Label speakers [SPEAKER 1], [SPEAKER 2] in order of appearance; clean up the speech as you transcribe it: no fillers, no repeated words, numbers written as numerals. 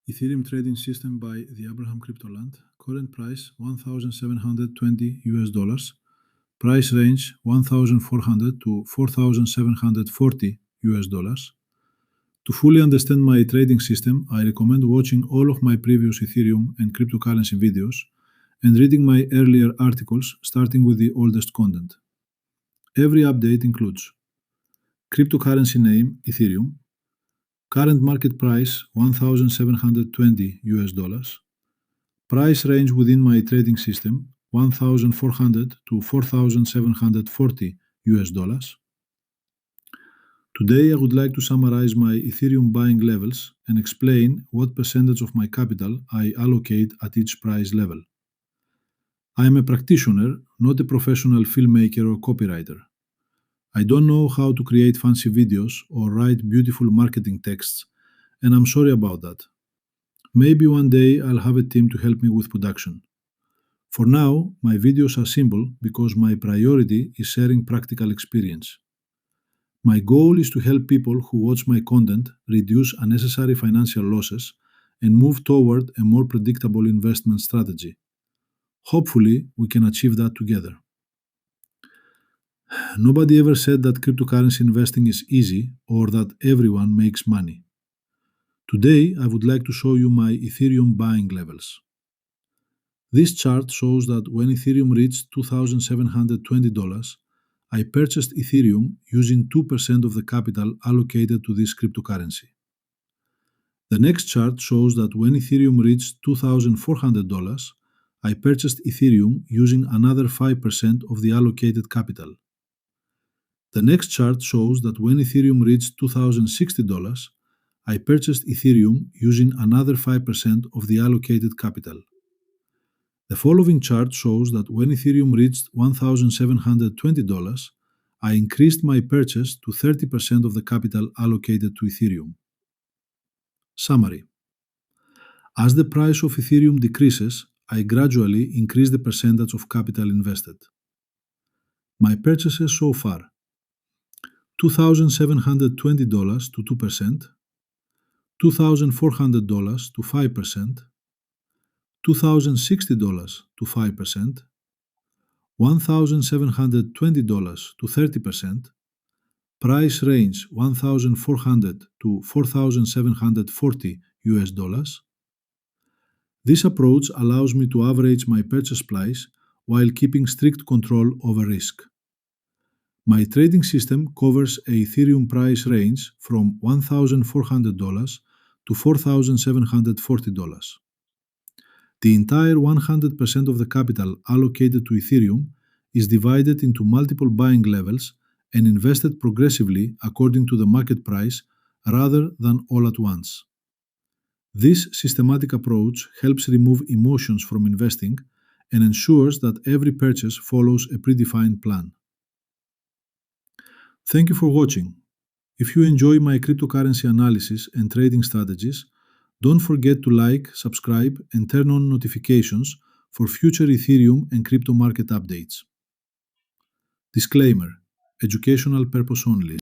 [SPEAKER 1] Ethereum trading system by TheAbrahamCryptoLand. Current price $1,720. Price range 1,400 to 4,740 US dollars. To fully understand my trading system, I recommend watching all of my previous Ethereum and cryptocurrency videos and reading my earlier articles, starting with the oldest content. Every update includes cryptocurrency name Ethereum, current market price 1,720 US dollars, price range within my trading system 1,400 to 4,740 US dollars. Today I would like to summarize my Ethereum buying levels and explain what percentage of my capital I allocate at each price level. I am a practitioner, not a professional filmmaker or copywriter. I don't know how to create fancy videos or write beautiful marketing texts, and I'm sorry about that. Maybe one day I'll have a team to help me with production. For now, my videos are simple because my priority is sharing practical experience. My goal is to help people who watch my content reduce unnecessary financial losses and move toward a more predictable investment strategy. Hopefully, we can achieve that together. Nobody ever said that cryptocurrency investing is easy or that everyone makes money. Today, I would like to show you my Ethereum buying levels. This chart shows that when Ethereum reached $2,720, I purchased Ethereum using 2% of the capital allocated to this cryptocurrency. The next chart shows that when Ethereum reached $2,400, I purchased Ethereum using another 5% of the allocated capital. The next chart shows that when Ethereum reached $2,060, I purchased Ethereum using another 5% of the allocated capital. The following chart shows that when Ethereum reached $1,720, I increased my purchase to 30% of the capital allocated to Ethereum. Summary. As the price of Ethereum decreases, I gradually increase the percentage of capital invested. My purchases so far: $2,720 to 2%, $2,400 to 5%, $2,060 to 5%, $1,720 to 30%, price range 1,400 to 4,740 US dollars. This approach allows me to average my purchase price while keeping strict control over risk. My trading system covers a Ethereum price range from $1,400 to $4,740. The entire 100% of the capital allocated to Ethereum is divided into multiple buying levels and invested progressively according to the market price rather than all at once. This systematic approach helps remove emotions from investing and ensures that every purchase follows a predefined plan. Thank you for watching. If you enjoy my cryptocurrency analysis and trading strategies, don't forget to like, subscribe, and turn on notifications for future Ethereum and crypto market updates. Disclaimer: educational purpose only.